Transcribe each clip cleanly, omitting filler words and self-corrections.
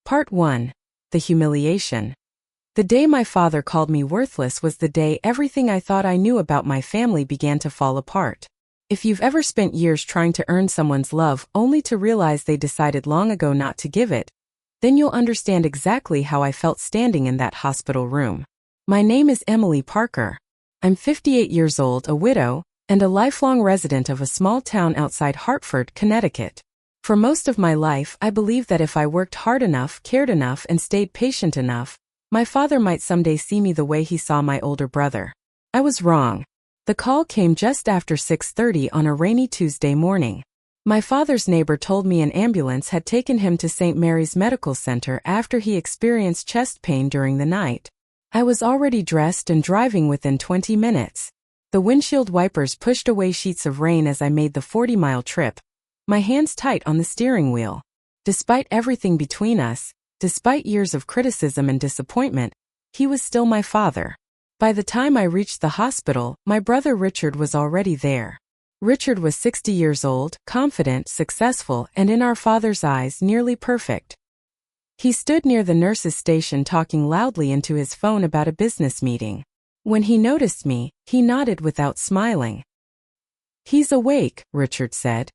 Part 1. The Humiliation. The day my father called me worthless was the day everything I thought I knew about my family began to fall apart. If you've ever spent years trying to earn someone's love only to realize they decided long ago not to give it, then you'll understand exactly how I felt standing in that hospital room. My name is Emily Parker. I'm 58 years old, a widow, and a lifelong resident of a small town outside Hartford, Connecticut. For most of my life, I believed that if I worked hard enough, cared enough, and stayed patient enough, my father might someday see me the way he saw my older brother. I was wrong. The call came just after 6:30 on a rainy Tuesday morning. My father's neighbor told me an ambulance had taken him to St. Mary's Medical Center after he experienced chest pain during the night. I was already dressed and driving within 20 minutes. The windshield wipers pushed away sheets of rain as I made the 40-mile trip, my hands tight on the steering wheel. Despite everything between us, despite years of criticism and disappointment, he was still my father. By the time I reached the hospital, my brother Richard was already there. Richard was 60 years old, confident, successful, and in our father's eyes, nearly perfect. He stood near the nurse's station talking loudly into his phone about a business meeting. When he noticed me, he nodded without smiling. "He's awake," Richard said.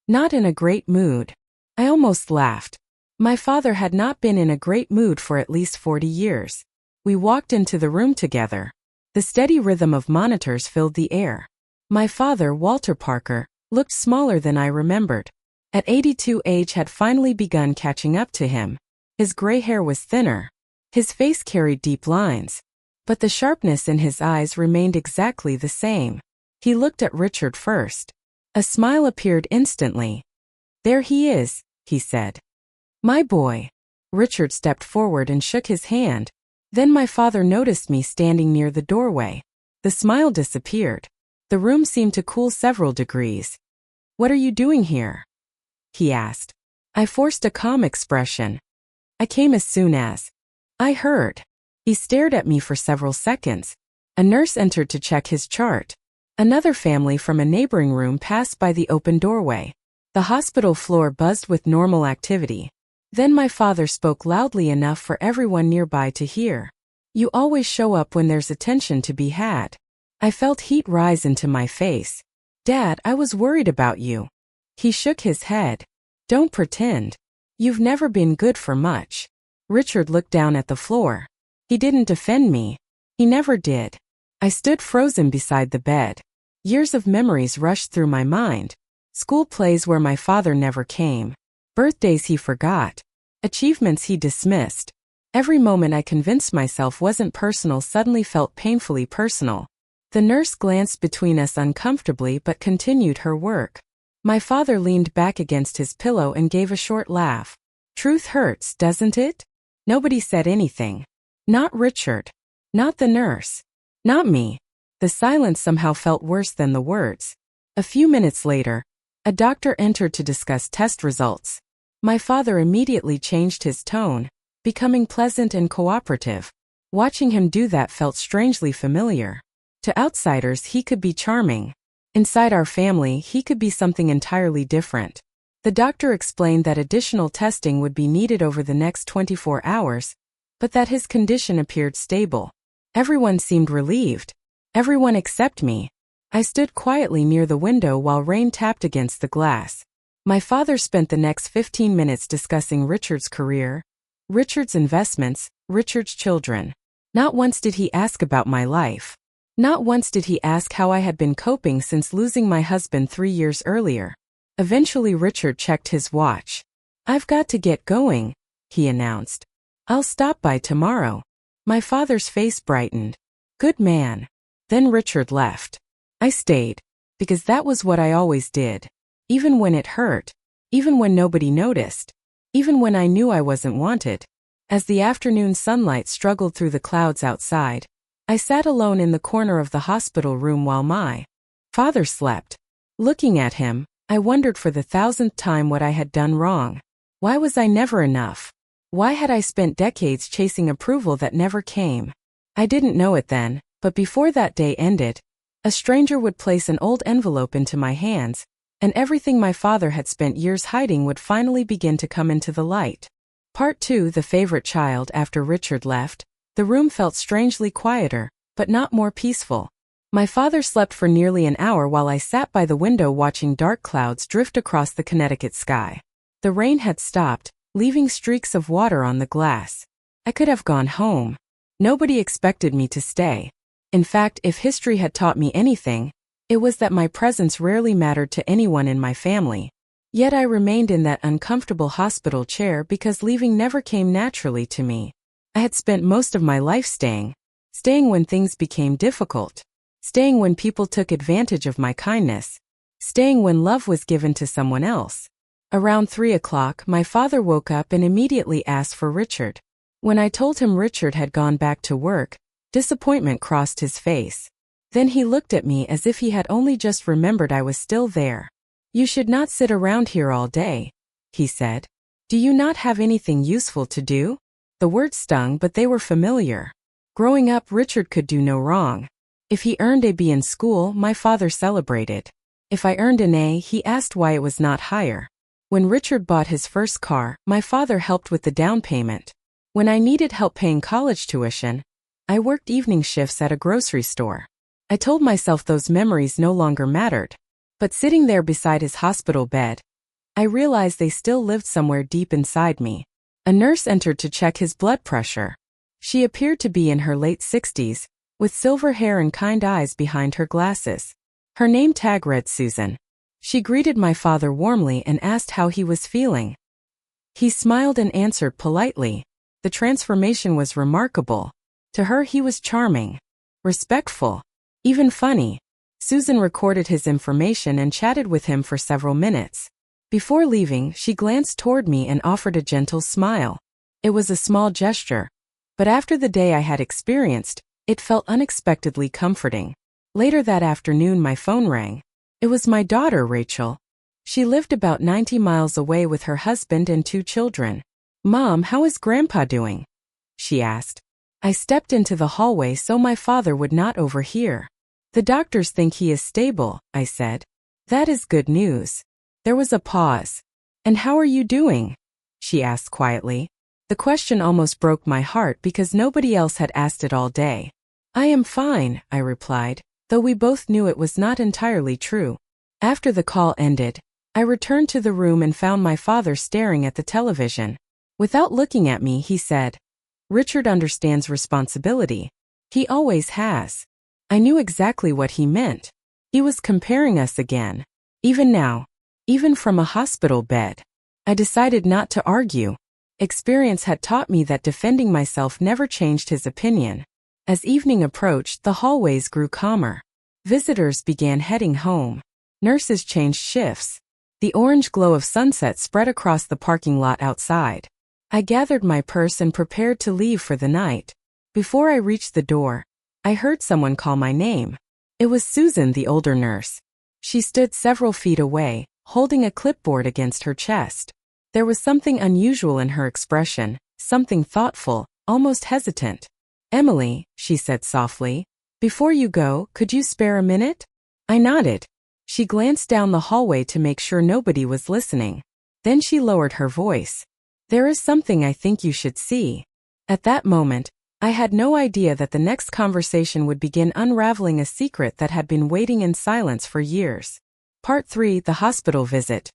"Not in a great mood." I almost laughed. My father had not been in a great mood for at least 40 years. We walked into the room together. The steady rhythm of monitors filled the air. My father, Walter Parker, looked smaller than I remembered. At 82, age had finally begun catching up to him. His gray hair was thinner. His face carried deep lines. But the sharpness in his eyes remained exactly the same. He looked at Richard first. A smile appeared instantly. "There he is," he said. "My boy." Richard stepped forward and shook his hand. Then my father noticed me standing near the doorway. The smile disappeared. The room seemed to cool several degrees. "What are you doing here?" he asked. I forced a calm expression. "I came as soon as I heard." He stared at me for several seconds. A nurse entered to check his chart. Another family from a neighboring room passed by the open doorway. The hospital floor buzzed with normal activity. Then my father spoke loudly enough for everyone nearby to hear. "You always show up when there's attention to be had." I felt heat rise into my face. "Dad, I was worried about you." He shook his head. "Don't pretend. You've never been good for much." Richard looked down at the floor. He didn't defend me. He never did. I stood frozen beside the bed. Years of memories rushed through my mind. School plays where my father never came. Birthdays he forgot. Achievements he dismissed. Every moment I convinced myself wasn't personal suddenly felt painfully personal. The nurse glanced between us uncomfortably but continued her work. My father leaned back against his pillow and gave a short laugh. "Truth hurts, doesn't it?" Nobody said anything. Not Richard. Not the nurse. Not me. The silence somehow felt worse than the words. A few minutes later, a doctor entered to discuss test results. My father immediately changed his tone, becoming pleasant and cooperative. Watching him do that felt strangely familiar. To outsiders, he could be charming. Inside our family, he could be something entirely different. The doctor explained that additional testing would be needed over the next 24 hours, but that his condition appeared stable. Everyone seemed relieved. Everyone except me. I stood quietly near the window while rain tapped against the glass. My father spent the next 15 minutes discussing Richard's career, Richard's investments, Richard's children. Not once did he ask about my life. Not once did he ask how I had been coping since losing my husband 3 years earlier. Eventually Richard checked his watch. "I've got to get going," he announced. "I'll stop by tomorrow." My father's face brightened. "Good man." Then Richard left. I stayed. Because that was what I always did. Even when it hurt. Even when nobody noticed. Even when I knew I wasn't wanted. As the afternoon sunlight struggled through the clouds outside, I sat alone in the corner of the hospital room while my father slept. Looking at him, I wondered for the 1,000th time what I had done wrong. Why was I never enough? Why had I spent decades chasing approval that never came? I didn't know it then, but before that day ended, a stranger would place an old envelope into my hands, and everything my father had spent years hiding would finally begin to come into the light. Part 2, The Favorite Child. After Richard left, the room felt strangely quieter, but not more peaceful. My father slept for nearly an hour while I sat by the window watching dark clouds drift across the Connecticut sky. The rain had stopped, leaving streaks of water on the glass. I could have gone home. Nobody expected me to stay. In fact, if history had taught me anything, it was that my presence rarely mattered to anyone in my family. Yet I remained in that uncomfortable hospital chair because leaving never came naturally to me. I had spent most of my life staying when things became difficult, staying when people took advantage of my kindness, staying when love was given to someone else. Around 3 o'clock, my father woke up and immediately asked for Richard. When I told him Richard had gone back to work, disappointment crossed his face. Then he looked at me as if he had only just remembered I was still there. "You should not sit around here all day," he said. "Do you not have anything useful to do?" The words stung, but they were familiar. Growing up, Richard could do no wrong. If he earned a B in school, my father celebrated. If I earned an A, he asked why it was not higher. When Richard bought his first car, my father helped with the down payment. When I needed help paying college tuition, I worked evening shifts at a grocery store. I told myself those memories no longer mattered. But sitting there beside his hospital bed, I realized they still lived somewhere deep inside me. A nurse entered to check his blood pressure. She appeared to be in her late 60s, with silver hair and kind eyes behind her glasses. Her name tag read Susan. She greeted my father warmly and asked how he was feeling. He smiled and answered politely. The transformation was remarkable. To her he was charming, respectful, even funny. Susan recorded his information and chatted with him for several minutes. Before leaving, she glanced toward me and offered a gentle smile. It was a small gesture, but after the day I had experienced, it felt unexpectedly comforting. Later that afternoon, my phone rang. It was my daughter, Rachel. She lived about 90 miles away with her husband and 2 children. "Mom, how is Grandpa doing?" she asked. I stepped into the hallway so my father would not overhear. "The doctors think he is stable," I said. "That is good news." There was a pause. "And how are you doing?" she asked quietly. The question almost broke my heart because nobody else had asked it all day. "I am fine," I replied, though we both knew it was not entirely true. After the call ended, I returned to the room and found my father staring at the television. Without looking at me, he said, "Richard understands responsibility. He always has." I knew exactly what he meant. He was comparing us again. Even now, even from a hospital bed. I decided not to argue. Experience had taught me that defending myself never changed his opinion. As evening approached, the hallways grew calmer. Visitors began heading home. Nurses changed shifts. The orange glow of sunset spread across the parking lot outside. I gathered my purse and prepared to leave for the night. Before I reached the door, I heard someone call my name. It was Susan, the older nurse. She stood several feet away, holding a clipboard against her chest. There was something unusual in her expression, something thoughtful, almost hesitant. "Emily," she said softly, "before you go, could you spare a minute?" I nodded. She glanced down the hallway to make sure nobody was listening. Then she lowered her voice. "There is something I think you should see." At that moment, I had no idea that the next conversation would begin unraveling a secret that had been waiting in silence for years. Part 3, The Hospital Visit.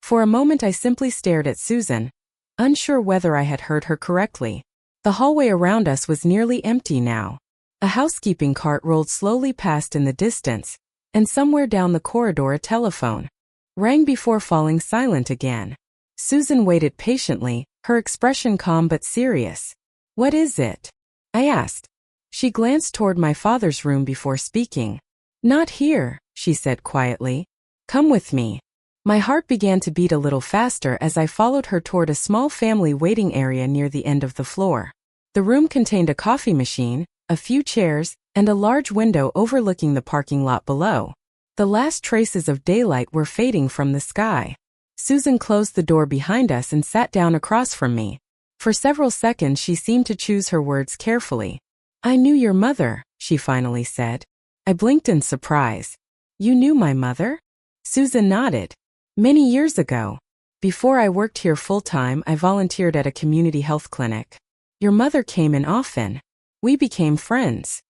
For a moment I simply stared at Susan, unsure whether I had heard her correctly. The hallway around us was nearly empty now. A housekeeping cart rolled slowly past in the distance, and somewhere down the corridor a telephone rang before falling silent again. Susan waited patiently, her expression calm but serious. "What is it?" I asked. She glanced toward my father's room before speaking. "Not here," she said quietly. "Come with me." My heart began to beat a little faster as I followed her toward a small family waiting area near the end of the floor. The room contained a coffee machine, a few chairs, and a large window overlooking the parking lot below. The last traces of daylight were fading from the sky. Susan closed the door behind us and sat down across from me. For several seconds she seemed to choose her words carefully. "I knew your mother," she finally said. I blinked in surprise. "You knew my mother?" Susan nodded. "Many years ago. Before I worked here full-time, I volunteered at a community health clinic. Your mother came in often. We became friends.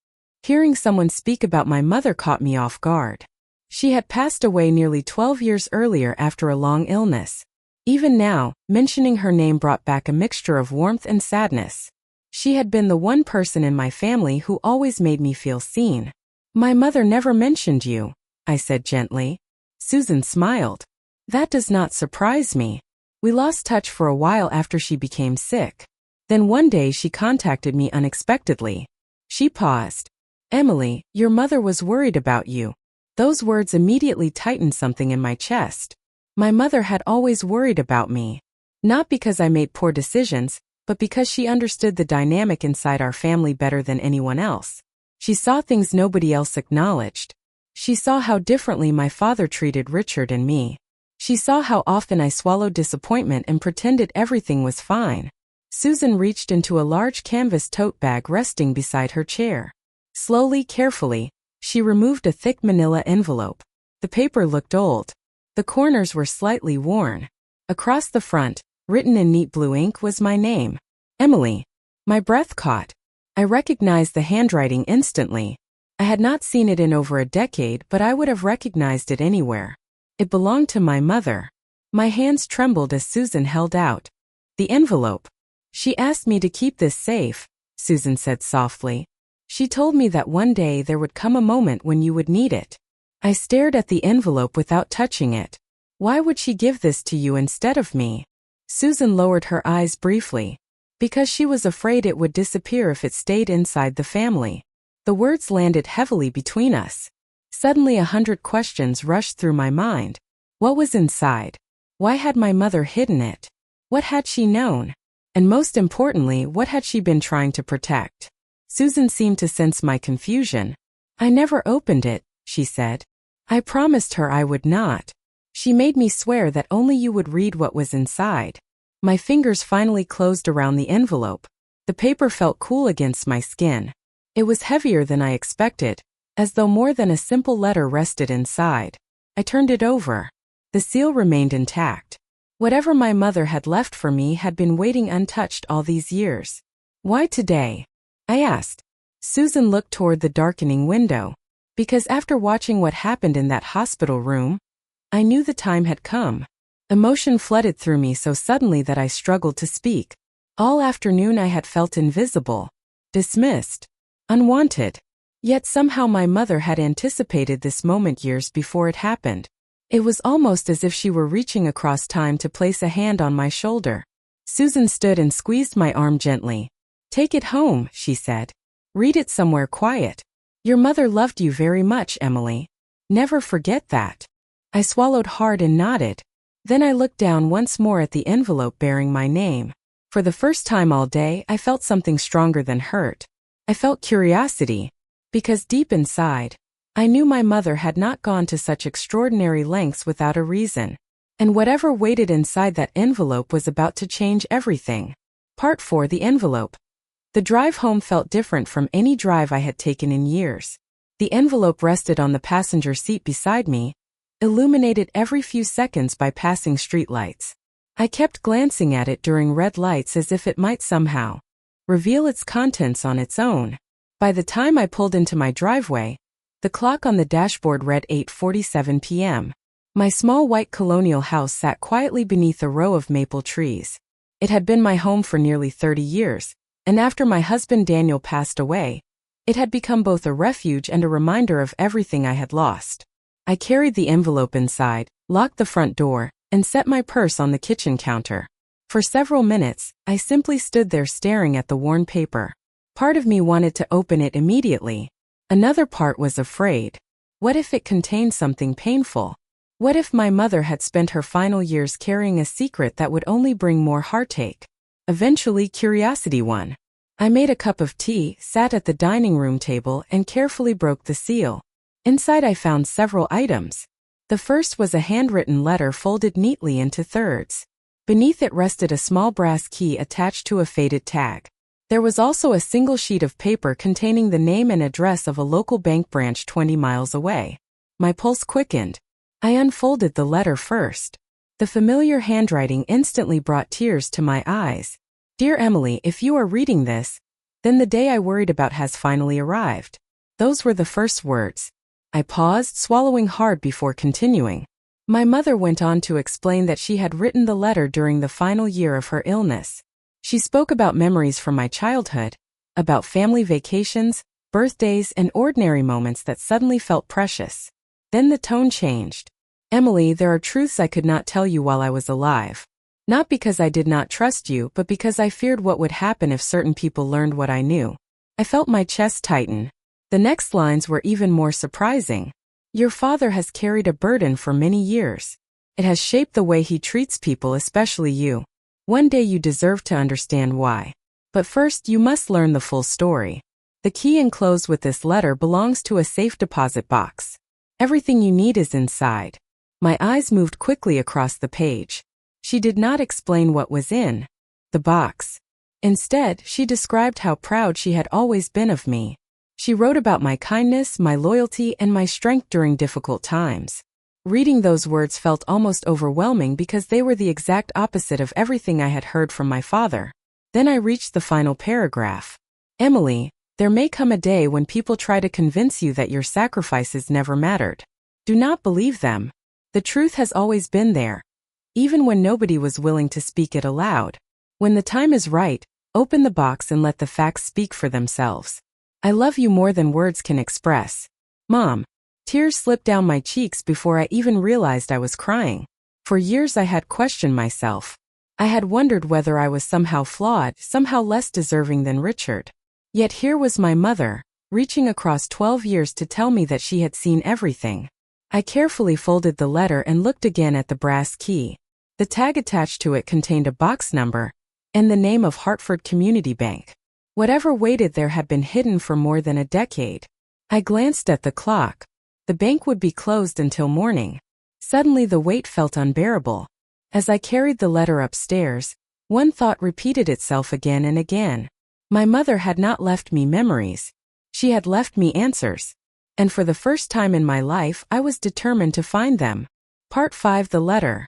Hearing someone speak about my mother caught me off guard. She had passed away nearly 12 years earlier after a long illness. Even now, mentioning her name brought back a mixture of warmth and sadness. She had been the one person in my family who always made me feel seen. My mother never mentioned you, I said gently. Susan smiled. That does not surprise me. We lost touch for a while after she became sick. Then one day she contacted me unexpectedly. She paused. Emily, your mother was worried about you. Those words immediately tightened something in my chest. My mother had always worried about me. Not because I made poor decisions, but because she understood the dynamic inside our family better than anyone else. She saw things nobody else acknowledged. She saw how differently my father treated Richard and me. She saw how often I swallowed disappointment and pretended everything was fine. Susan reached into a large canvas tote bag resting beside her chair. Slowly, carefully, she removed a thick manila envelope. The paper looked old. The corners were slightly worn. Across the front, written in neat blue ink, was my name. Emily. My breath caught. I recognized the handwriting instantly. I had not seen it in over a decade, but I would have recognized it anywhere. It belonged to my mother. My hands trembled as Susan held out the envelope. She asked me to keep this safe, Susan said softly. She told me that one day there would come a moment when you would need it. I stared at the envelope without touching it. Why would she give this to you instead of me? Susan lowered her eyes briefly. Because she was afraid it would disappear if it stayed inside the family. The words landed heavily between us. Suddenly 100 questions rushed through my mind. What was inside? Why had my mother hidden it? What had she known? And most importantly, what had she been trying to protect? Susan seemed to sense my confusion. I never opened it, she said. I promised her I would not. She made me swear that only you would read what was inside. My fingers finally closed around the envelope. The paper felt cool against my skin. It was heavier than I expected, as though more than a simple letter rested inside. I turned it over. The seal remained intact. Whatever my mother had left for me had been waiting untouched all these years. Why today? I asked. Susan looked toward the darkening window. Because after watching what happened in that hospital room, I knew the time had come. Emotion flooded through me so suddenly that I struggled to speak. All afternoon I had felt invisible, dismissed, unwanted. Yet somehow my mother had anticipated this moment years before it happened. It was almost as if she were reaching across time to place a hand on my shoulder. Susan stood and squeezed my arm gently. Take it home, she said. Read it somewhere quiet. Your mother loved you very much, Emily. Never forget that. I swallowed hard and nodded. Then I looked down once more at the envelope bearing my name. For the first time all day, I felt something stronger than hurt. I felt curiosity. Because deep inside, I knew my mother had not gone to such extraordinary lengths without a reason. And whatever waited inside that envelope was about to change everything. Part 4: The envelope. The drive home felt different from any drive I had taken in years. The envelope rested on the passenger seat beside me, illuminated every few seconds by passing streetlights. I kept glancing at it during red lights as if it might somehow reveal its contents on its own. By the time I pulled into my driveway, the clock on the dashboard read 8:47 p.m. My small white colonial house sat quietly beneath a row of maple trees. It had been my home for nearly 30 years. And after my husband Daniel passed away, it had become both a refuge and a reminder of everything I had lost. I carried the envelope inside, locked the front door, and set my purse on the kitchen counter. For several minutes, I simply stood there staring at the worn paper. Part of me wanted to open it immediately. Another part was afraid. What if it contained something painful? What if my mother had spent her final years carrying a secret that would only bring more heartache? Eventually, curiosity won. I made a cup of tea, sat at the dining room table, and carefully broke the seal. Inside I found several items. The first was a handwritten letter folded neatly into thirds. Beneath it rested a small brass key attached to a faded tag. There was also a single sheet of paper containing the name and address of a local bank branch 20 miles away. My pulse quickened. I unfolded the letter first. The familiar handwriting instantly brought tears to my eyes. Dear Emily, if you are reading this, then the day I worried about has finally arrived. Those were the first words. I paused, swallowing hard before continuing. My mother went on to explain that she had written the letter during the final year of her illness. She spoke about memories from my childhood, about family vacations, birthdays, and ordinary moments that suddenly felt precious. Then the tone changed. Emily, there are truths I could not tell you while I was alive. Not because I did not trust you, but because I feared what would happen if certain people learned what I knew. I felt my chest tighten. The next lines were even more surprising. Your father has carried a burden for many years. It has shaped the way he treats people, especially you. One day you deserve to understand why. But first, you must learn the full story. The key enclosed with this letter belongs to a safe deposit box. Everything you need is inside. My eyes moved quickly across the page. She did not explain what was in the box. Instead, she described how proud she had always been of me. She wrote about my kindness, my loyalty, and my strength during difficult times. Reading those words felt almost overwhelming because they were the exact opposite of everything I had heard from my father. Then I reached the final paragraph. Emily, there may come a day when people try to convince you that your sacrifices never mattered. Do not believe them. The truth has always been there, even when nobody was willing to speak it aloud. When the time is right, open the box and let the facts speak for themselves. I love you more than words can express. Mom. Tears slipped down my cheeks before I even realized I was crying. For years I had questioned myself. I had wondered whether I was somehow flawed, somehow less deserving than Richard. Yet here was my mother, reaching across 12 years to tell me that she had seen everything. I carefully folded the letter and looked again at the brass key. The tag attached to it contained a box number and the name of Hartford Community Bank. Whatever waited there had been hidden for more than a decade. I glanced at the clock. The bank would be closed until morning. Suddenly the weight felt unbearable. As I carried the letter upstairs, one thought repeated itself again and again. My mother had not left me memories. She had left me answers. And for the first time in my life, I was determined to find them. Part 5. The letter.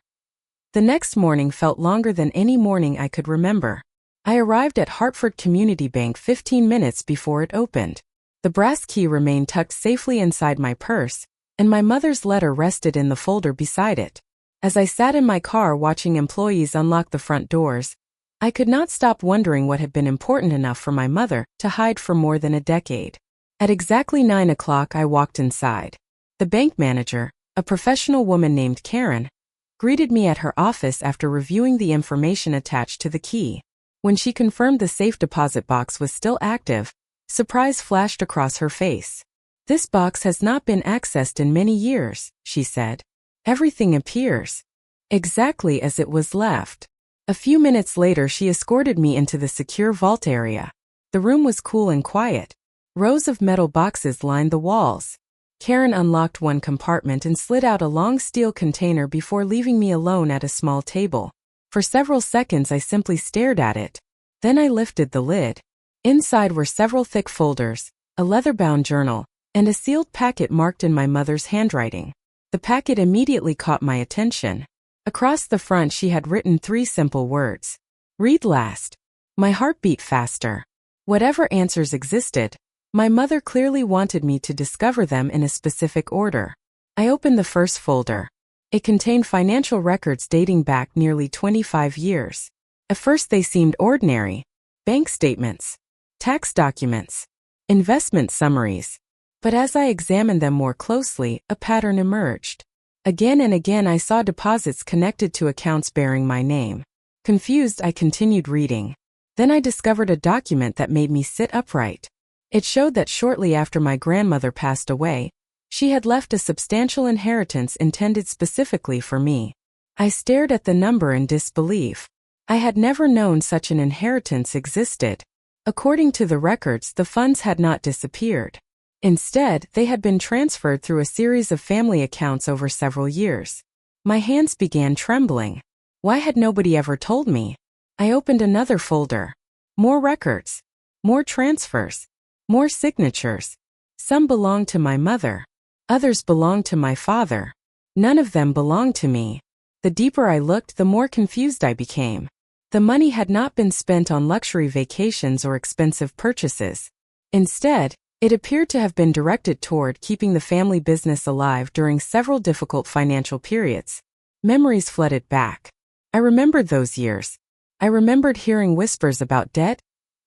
The next morning felt longer than any morning I could remember. I arrived at Hartford Community Bank 15 minutes before it opened. The brass key remained tucked safely inside my purse, and my mother's letter rested in the folder beside it. As I sat in my car watching employees unlock the front doors, I could not stop wondering what had been important enough for my mother to hide for more than a decade. At exactly 9 o'clock, I walked inside. The bank manager, a professional woman named Karen, greeted me at her office after reviewing the information attached to the key. When she confirmed the safe deposit box was still active, surprise flashed across her face. This box has not been accessed in many years, she said. Everything appears exactly as it was left. A few minutes later, she escorted me into the secure vault area. The room was cool and quiet. Rows of metal boxes lined the walls. Karen unlocked one compartment and slid out a long steel container before leaving me alone at a small table. For several seconds I simply stared at it. Then I lifted the lid. Inside were several thick folders, a leather-bound journal, and a sealed packet marked in my mother's handwriting. The packet immediately caught my attention. Across the front she had written 3 simple words. Read last. My heart beat faster. Whatever answers existed, my mother clearly wanted me to discover them in a specific order. I opened the first folder. It contained financial records dating back nearly 25 years. At first they seemed ordinary. Bank statements, tax documents, investment summaries. But as I examined them more closely, a pattern emerged. Again and again I saw deposits connected to accounts bearing my name. Confused, I continued reading. Then I discovered a document that made me sit upright. It showed that shortly after my grandmother passed away, she had left a substantial inheritance intended specifically for me. I stared at the number in disbelief. I had never known such an inheritance existed. According to the records, the funds had not disappeared. Instead, they had been transferred through a series of family accounts over several years. My hands began trembling. Why had nobody ever told me? I opened another folder. More records. More transfers. More signatures. Some belonged to my mother. Others belonged to my father. None of them belonged to me. The deeper I looked, the more confused I became. The money had not been spent on luxury vacations or expensive purchases. Instead, it appeared to have been directed toward keeping the family business alive during several difficult financial periods. Memories flooded back. I remembered those years. I remembered hearing whispers about debt,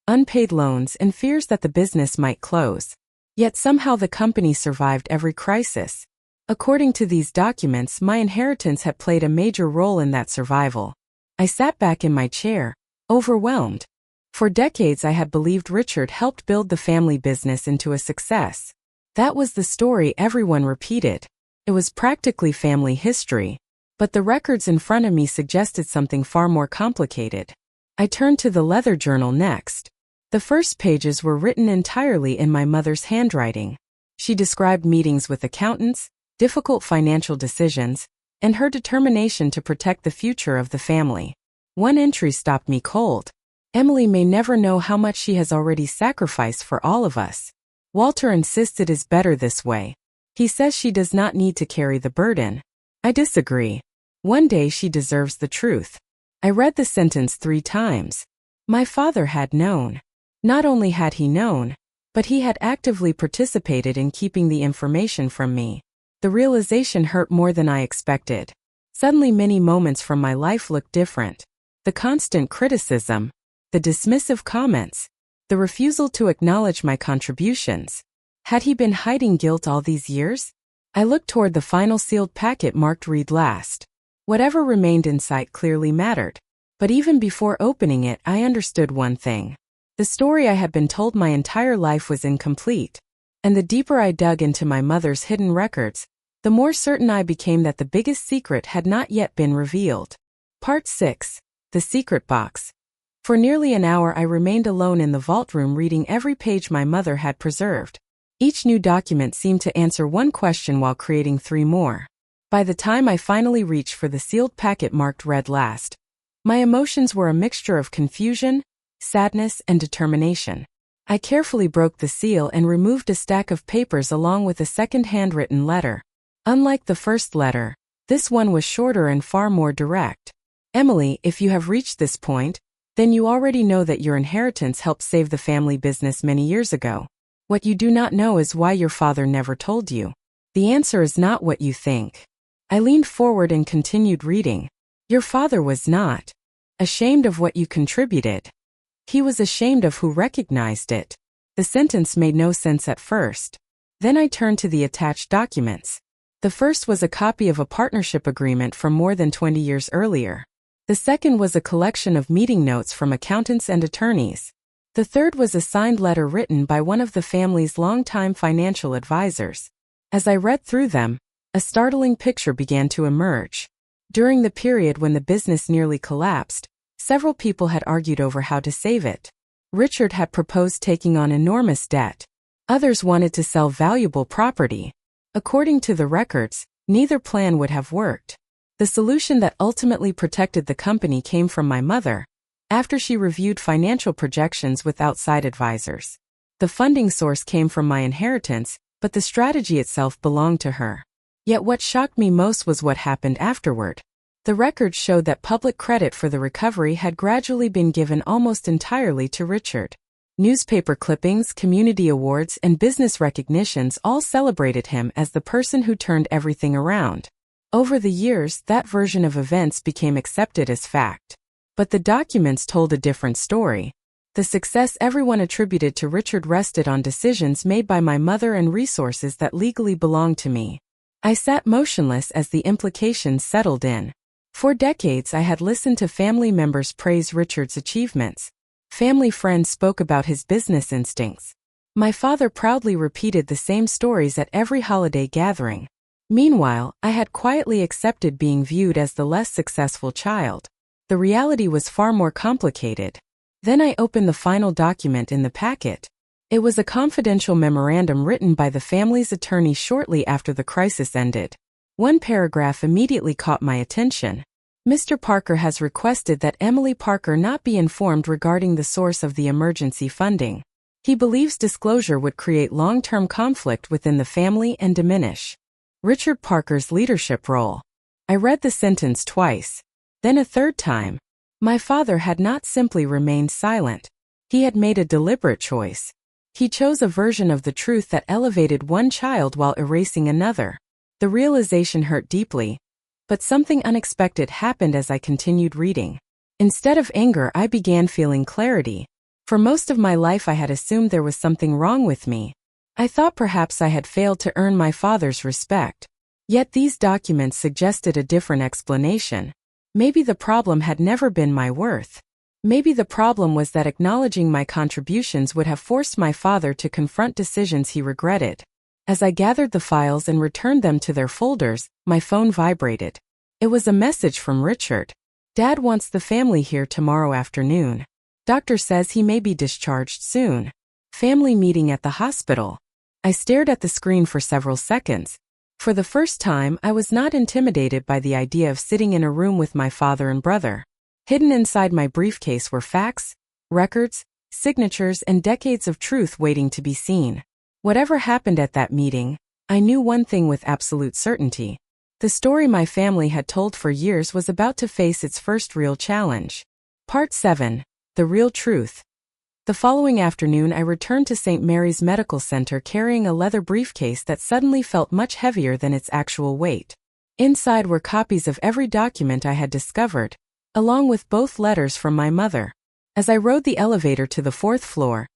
unpaid loans, and fears that the business might close. Yet somehow the company survived every crisis. According to these documents, my inheritance had played a major role in that survival. I sat back in my chair, overwhelmed. For decades I had believed Richard helped build the family business into a success. That was the story everyone repeated. It was practically family history. But the records in front of me suggested something far more complicated. I turned to the leather journal next. The first pages were written entirely in my mother's handwriting. She described meetings with accountants, difficult financial decisions, and her determination to protect the future of the family. One entry stopped me cold. Emily may never know how much she has already sacrificed for all of us. Walter insists it is better this way. He says she does not need to carry the burden. I disagree. One day she deserves the truth. I read the sentence 3 times. My father had known. Not only had he known, but he had actively participated in keeping the information from me. The realization hurt more than I expected. Suddenly many moments from my life looked different. The constant criticism, the dismissive comments, the refusal to acknowledge my contributions. Had he been hiding guilt all these years? I looked toward the final sealed packet marked "Read Last." Whatever remained in sight clearly mattered. But even before opening it, I understood one thing. The story I had been told my entire life was incomplete. And the deeper I dug into my mother's hidden records, the more certain I became that the biggest secret had not yet been revealed. Part 6. The Secret Box. For nearly an hour I remained alone in the vault room reading every page my mother had preserved. Each new document seemed to answer one question while creating 3 more. By the time I finally reached for the sealed packet marked "Read Last," my emotions were a mixture of confusion, sadness, and determination. I carefully broke the seal and removed a stack of papers along with a second handwritten letter. Unlike the first letter, this one was shorter and far more direct. Emily, if you have reached this point, then you already know that your inheritance helped save the family business many years ago. What you do not know is why your father never told you. The answer is not what you think. I leaned forward and continued reading. Your father was not ashamed of what you contributed. He was ashamed of who recognized it. The sentence made no sense at first. Then I turned to the attached documents. The first was a copy of a partnership agreement from more than 20 years earlier. The second was a collection of meeting notes from accountants and attorneys. The third was a signed letter written by one of the family's longtime financial advisors. As I read through them, a startling picture began to emerge. During the period when the business nearly collapsed, several people had argued over how to save it. Richard had proposed taking on enormous debt. Others wanted to sell valuable property. According to the records, neither plan would have worked. The solution that ultimately protected the company came from my mother, after she reviewed financial projections with outside advisors. The funding source came from my inheritance, but the strategy itself belonged to her. Yet what shocked me most was what happened afterward. The records showed that public credit for the recovery had gradually been given almost entirely to Richard. Newspaper clippings, community awards, and business recognitions all celebrated him as the person who turned everything around. Over the years, that version of events became accepted as fact. But the documents told a different story. The success everyone attributed to Richard rested on decisions made by my mother and resources that legally belonged to me. I sat motionless as the implications settled in. For decades I had listened to family members praise Richard's achievements. Family friends spoke about his business instincts. My father proudly repeated the same stories at every holiday gathering. Meanwhile, I had quietly accepted being viewed as the less successful child. The reality was far more complicated. Then I opened the final document in the packet. It was a confidential memorandum written by the family's attorney shortly after the crisis ended. One paragraph immediately caught my attention. Mr. Parker has requested that Emily Parker not be informed regarding the source of the emergency funding. He believes disclosure would create long-term conflict within the family and diminish Richard Parker's leadership role. I read the sentence twice. Then a third time. My father had not simply remained silent. He had made a deliberate choice. He chose a version of the truth that elevated one child while erasing another. The realization hurt deeply, but something unexpected happened as I continued reading. Instead of anger, I began feeling clarity. For most of my life I had assumed there was something wrong with me. I thought perhaps I had failed to earn my father's respect. Yet these documents suggested a different explanation. Maybe the problem had never been my worth. Maybe the problem was that acknowledging my contributions would have forced my father to confront decisions he regretted. As I gathered the files and returned them to their folders, my phone vibrated. It was a message from Richard. Dad wants the family here tomorrow afternoon. Doctor says he may be discharged soon. Family meeting at the hospital. I stared at the screen for several seconds. For the first time, I was not intimidated by the idea of sitting in a room with my father and brother. Hidden inside my briefcase were facts, records, signatures, and decades of truth waiting to be seen. Whatever happened at that meeting, I knew one thing with absolute certainty. The story my family had told for years was about to face its first real challenge. Part 7. The Real Truth. The following afternoon I returned to St. Mary's Medical Center carrying a leather briefcase that suddenly felt much heavier than its actual weight. Inside were copies of every document I had discovered, along with both letters from my mother. As I rode the elevator to the 4th floor,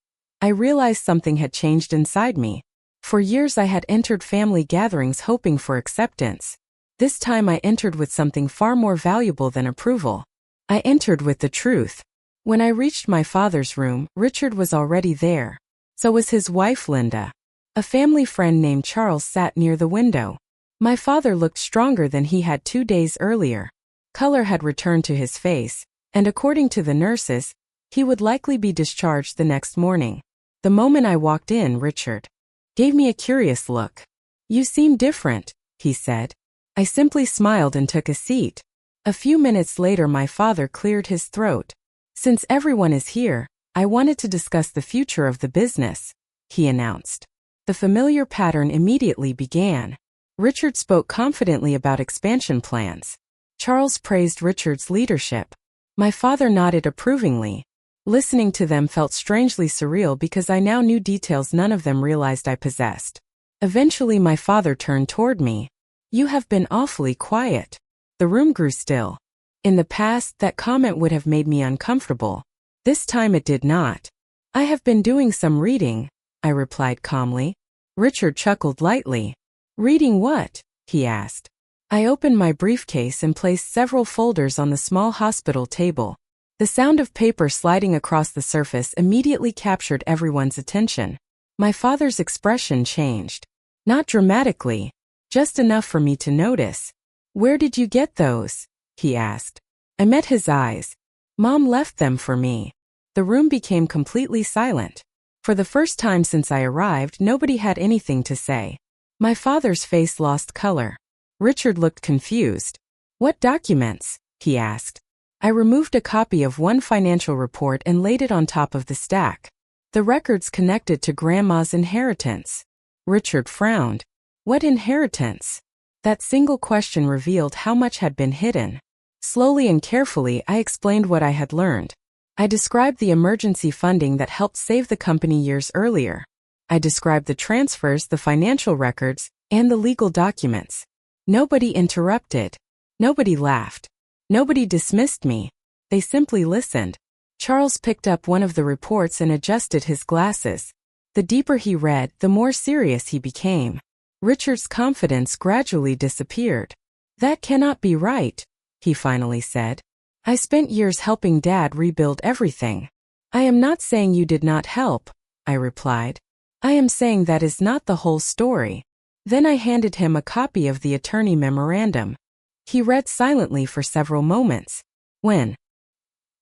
I realized something had changed inside me. For years I had entered family gatherings hoping for acceptance. This time I entered with something far more valuable than approval. I entered with the truth. When I reached my father's room, Richard was already there. So was his wife Linda. A family friend named Charles sat near the window. My father looked stronger than he had 2 days earlier. Color had returned to his face, and according to the nurses, he would likely be discharged the next morning. The moment I walked in, Richard gave me a curious look. "You seem different," he said. I simply smiled and took a seat. A few minutes later my father cleared his throat. "Since everyone is here, I wanted to discuss the future of the business," he announced. The familiar pattern immediately began. Richard spoke confidently about expansion plans. Charles praised Richard's leadership. My father nodded approvingly. Listening to them felt strangely surreal because I now knew details none of them realized I possessed. Eventually my father turned toward me. "You have been awfully quiet." The room grew still. In the past, that comment would have made me uncomfortable. This time it did not. "I have been doing some reading," I replied calmly. Richard chuckled lightly. "Reading what?" he asked. I opened my briefcase and placed several folders on the small hospital table. The sound of paper sliding across the surface immediately captured everyone's attention. My father's expression changed. Not dramatically, just enough for me to notice. "Where did you get those?" he asked. I met his eyes. "Mom left them for me." The room became completely silent. For the first time since I arrived, nobody had anything to say. My father's face lost color. Richard looked confused. "What documents?" he asked. I removed a copy of one financial report and laid it on top of the stack. The records connected to Grandma's inheritance. Richard frowned. "What inheritance?" That single question revealed how much had been hidden. Slowly and carefully, I explained what I had learned. I described the emergency funding that helped save the company years earlier. I described the transfers, the financial records, and the legal documents. Nobody interrupted. Nobody laughed. Nobody dismissed me. They simply listened. Charles picked up one of the reports and adjusted his glasses. The deeper he read, the more serious he became. Richard's confidence gradually disappeared. "That cannot be right," he finally said. "I spent years helping Dad rebuild everything." "I am not saying you did not help," I replied. "I am saying that is not the whole story." Then I handed him a copy of the attorney memorandum. He read silently for several moments. When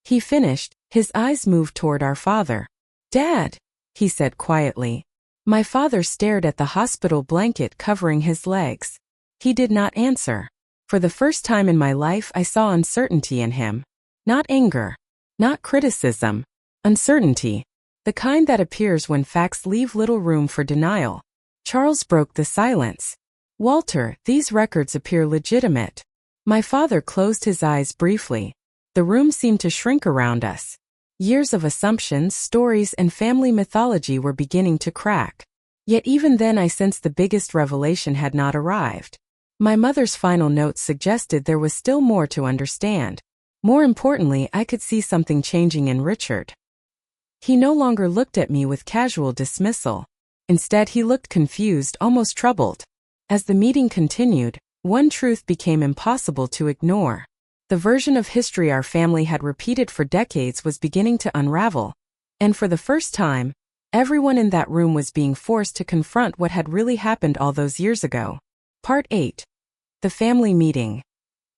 he finished, his eyes moved toward our father. "Dad," he said quietly. My father stared at the hospital blanket covering his legs. He did not answer. For the first time in my life, I saw uncertainty in him. Not anger. Not criticism. Uncertainty. The kind that appears when facts leave little room for denial. Charles broke the silence. "Walter, these records appear legitimate." My father closed his eyes briefly. The room seemed to shrink around us. Years of assumptions, stories, and family mythology were beginning to crack. Yet even then I sensed the biggest revelation had not arrived. My mother's final notes suggested there was still more to understand. More importantly, I could see something changing in Richard. He no longer looked at me with casual dismissal. Instead, he looked confused, almost troubled. As the meeting continued, one truth became impossible to ignore. The version of history our family had repeated for decades was beginning to unravel. And for the first time, everyone in that room was being forced to confront what had really happened all those years ago. Part 8. The family meeting.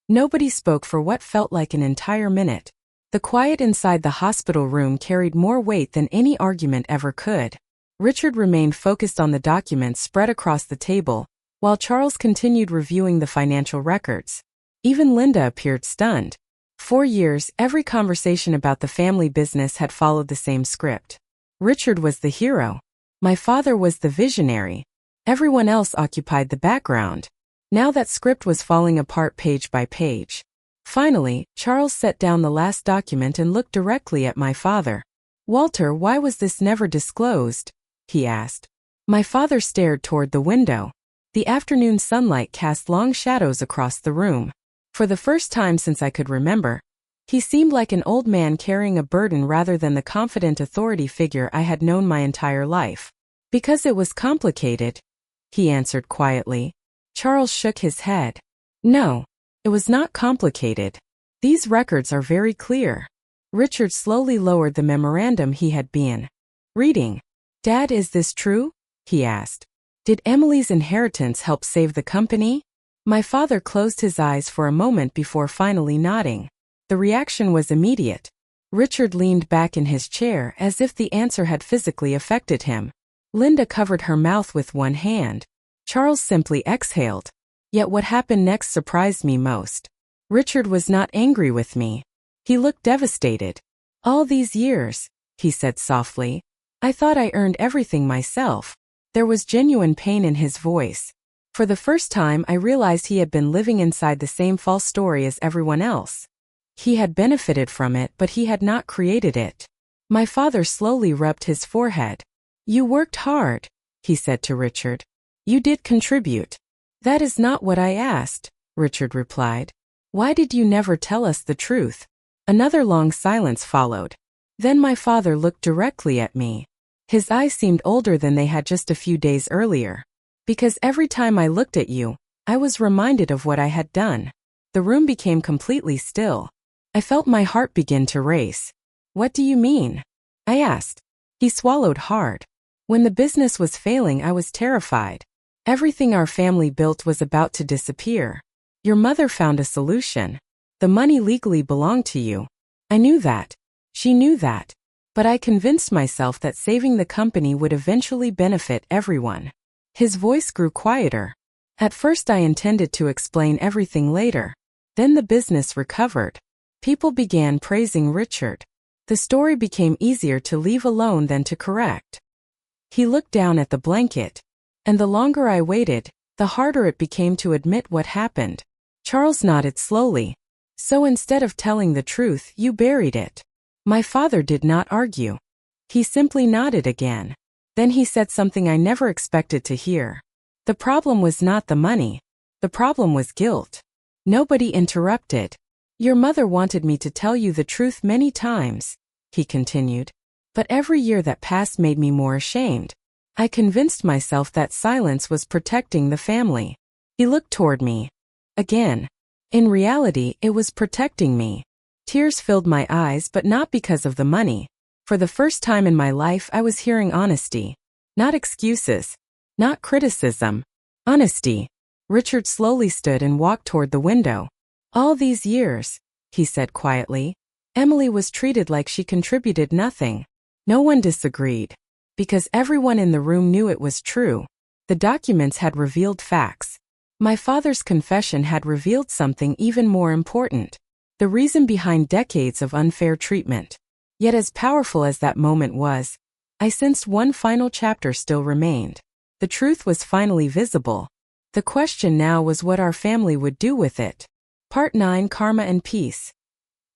Nobody spoke for what felt like an entire minute. The quiet inside the hospital room carried more weight than any argument ever could. Richard remained focused on the documents spread across the table, while Charles continued reviewing the financial records. Even Linda appeared stunned. For years, every conversation about the family business had followed the same script. Richard was the hero. My father was the visionary. Everyone else occupied the background. Now that script was falling apart page by page. Finally, Charles set down the last document and looked directly at my father. "Walter, why was this never disclosed?" he asked. My father stared toward the window. The afternoon sunlight cast long shadows across the room. For the first time since I could remember, he seemed like an old man carrying a burden rather than the confident authority figure I had known my entire life. "Because it was complicated," he answered quietly. Charles shook his head. "No, it was not complicated. These records are very clear." Richard slowly lowered the memorandum he had been reading. "Dad, is this true?" he asked. "Did Emily's inheritance help save the company?" My father closed his eyes for a moment before finally nodding. The reaction was immediate. Richard leaned back in his chair as if the answer had physically affected him. Linda covered her mouth with one hand. Charles simply exhaled. Yet what happened next surprised me most. Richard was not angry with me. He looked devastated. "All these years," he said softly, "I thought I earned everything myself." There was genuine pain in his voice. For the first time, I realized he had been living inside the same false story as everyone else. He had benefited from it, but he had not created it. My father slowly rubbed his forehead. "You worked hard," he said to Richard. "You did contribute." "That is not what I asked," Richard replied. "Why did you never tell us the truth?" Another long silence followed. Then my father looked directly at me. His eyes seemed older than they had just a few days earlier. "Because every time I looked at you, I was reminded of what I had done." The room became completely still. I felt my heart begin to race. "What do you mean?" I asked. He swallowed hard. "When the business was failing, I was terrified. Everything our family built was about to disappear. Your mother found a solution. The money legally belonged to you. I knew that. She knew that. But I convinced myself that saving the company would eventually benefit everyone." His voice grew quieter. "At first I intended to explain everything later. Then the business recovered. People began praising Richard. The story became easier to leave alone than to correct." He looked down at the blanket. "And the longer I waited, the harder it became to admit what happened." Charles nodded slowly. "So instead of telling the truth, you buried it." My father did not argue. He simply nodded again. Then he said something I never expected to hear. "The problem was not the money. The problem was guilt." Nobody interrupted. "Your mother wanted me to tell you the truth many times," he continued. "But every year that passed made me more ashamed. I convinced myself that silence was protecting the family." He looked toward me. Again. In reality, it was protecting me. Tears filled my eyes, but not because of the money. For the first time in my life, I was hearing honesty. Not excuses. Not criticism. Honesty. Richard slowly stood and walked toward the window. "All these years," he said quietly, "Emily was treated like she contributed nothing." No one disagreed. Because everyone in the room knew it was true. The documents had revealed facts. My father's confession had revealed something even more important. The reason behind decades of unfair treatment. Yet as powerful as that moment was, I sensed one final chapter still remained. The truth was finally visible. The question now was what our family would do with it. Part 9: Karma and Peace.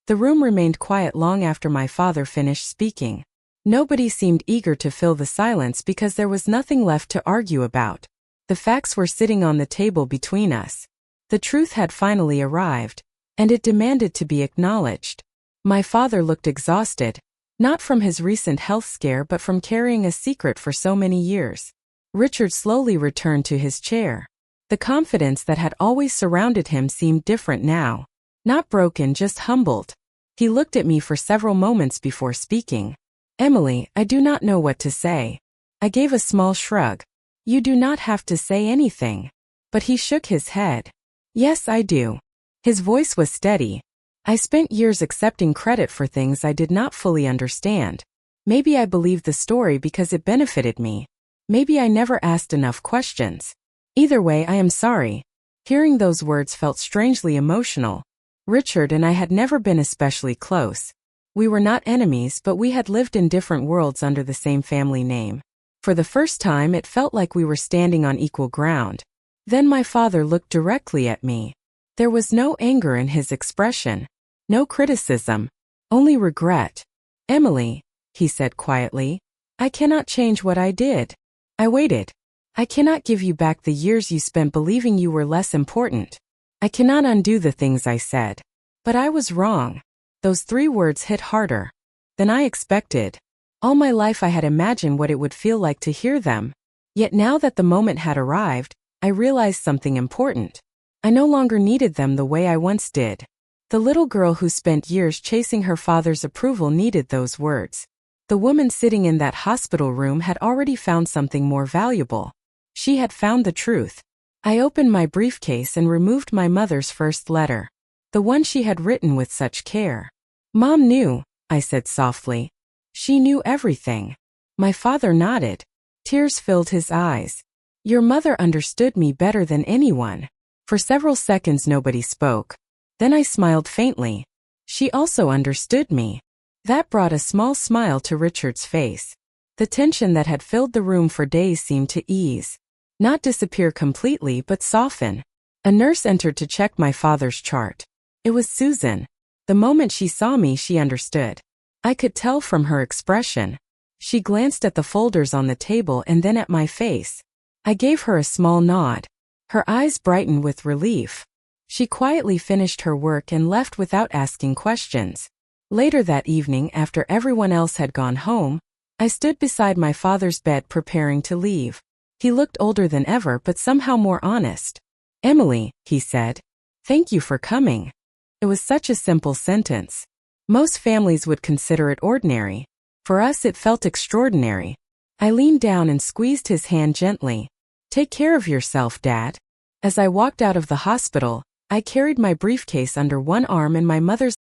The room remained quiet long after my father finished speaking. Nobody seemed eager to fill the silence because there was nothing left to argue about. The facts were sitting on the table between us. The truth had finally arrived, and it demanded to be acknowledged. My father looked exhausted, not from his recent health scare but from carrying a secret for so many years. Richard slowly returned to his chair. The confidence that had always surrounded him seemed different now. Not broken, just humbled. He looked at me for several moments before speaking. "Emily, I do not know what to say." I gave a small shrug. "You do not have to say anything." But he shook his head. "Yes, I do." His voice was steady. "I spent years accepting credit for things I did not fully understand. Maybe I believed the story because it benefited me. Maybe I never asked enough questions. Either way, I am sorry." Hearing those words felt strangely emotional. Richard and I had never been especially close. We were not enemies, but we had lived in different worlds under the same family name. For the first time, it felt like we were standing on equal ground. Then my father looked directly at me. There was no anger in his expression, no criticism, only regret. "Emily," he said quietly, "I cannot change what I did. I waited. I cannot give you back the years you spent believing you were less important. I cannot undo the things I said. But I was wrong." Those 3 words hit harder than I expected. All my life I had imagined what it would feel like to hear them. Yet now that the moment had arrived, I realized something important. I no longer needed them the way I once did. The little girl who spent years chasing her father's approval needed those words. The woman sitting in that hospital room had already found something more valuable. She had found the truth. I opened my briefcase and removed my mother's first letter. The one she had written with such care. "Mom knew," I said softly. "She knew everything." My father nodded. Tears filled his eyes. "Your mother understood me better than anyone." For several seconds nobody spoke. Then I smiled faintly. "She also understood me." That brought a small smile to Richard's face. The tension that had filled the room for days seemed to ease. Not disappear completely, but soften. A nurse entered to check my father's chart. It was Susan. The moment she saw me, she understood. I could tell from her expression. She glanced at the folders on the table and then at my face. I gave her a small nod. Her eyes brightened with relief. She quietly finished her work and left without asking questions. Later that evening, after everyone else had gone home, I stood beside my father's bed preparing to leave. He looked older than ever but somehow more honest. "Emily," he said, "thank you for coming." It was such a simple sentence. Most families would consider it ordinary. For us it felt extraordinary. I leaned down and squeezed his hand gently. "Take care of yourself, Dad." As I walked out of the hospital, I carried my briefcase under one arm and my mother's